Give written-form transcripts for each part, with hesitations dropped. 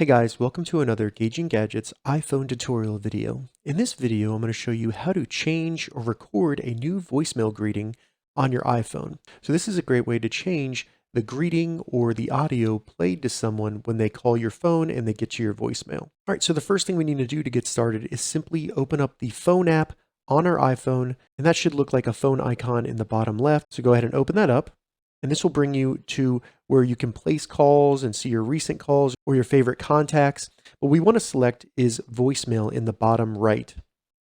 Hey guys, welcome to another Gauging Gadgets iPhone tutorial video. In this video, I'm going to show you how to change or record a new voicemail greeting on your iPhone. So this is a great way to change the greeting or the audio played to someone when they call your phone and they get to your voicemail. All right, so the first thing we need to do to get started is simply open up the phone app on our iPhone, and that should look like a phone icon in the bottom left. So go ahead and open that up. And this will bring you to where you can place calls and see your recent calls or your favorite contacts. What we want to select is voicemail in the bottom right.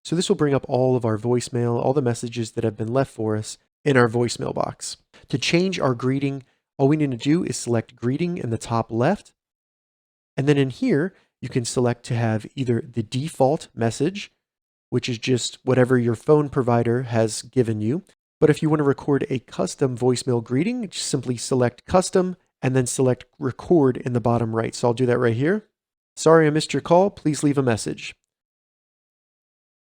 So this will bring up all of our voicemail, all the messages that have been left for us in our voicemail box. To change our greeting, all we need to do is select greeting in the top left. And then in here, you can select to have either the default message, which is just whatever your phone provider has given you. But if you want to record a custom voicemail greeting, just simply select custom and then select record in the bottom right. So I'll do that right here. Sorry I missed your call. Please leave a message.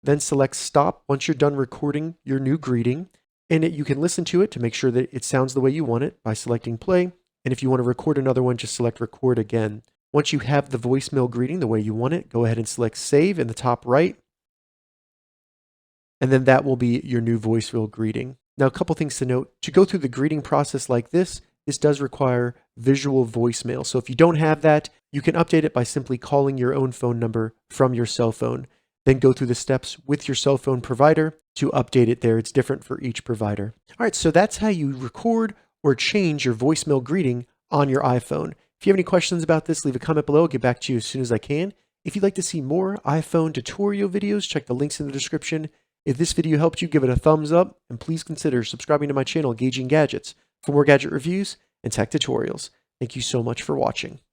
Then select stop once you're done recording your new greeting. And you can listen to it to make sure that it sounds the way you want it by selecting play. And if you want to record another one, just select record again. Once you have the voicemail greeting the way you want it, go ahead and select save in the top right. And then that will be your new voicemail greeting. Now, a couple things to note. To go through the greeting process like this does require visual voicemail. So if you don't have that, you can update it by simply calling your own phone number from your cell phone. Then go through the steps with your cell phone provider to update it there. It's different for each provider. All right, so that's how you record or change your voicemail greeting on your iPhone. If you have any questions about this, leave a comment below. I'll get back to you as soon as I can. If you'd like to see more iPhone tutorial videos, check the links in the description. If this video helped you, give it a thumbs up, and please consider subscribing to my channel, Gauging Gadgets, for more gadget reviews and tech tutorials. Thank you so much for watching.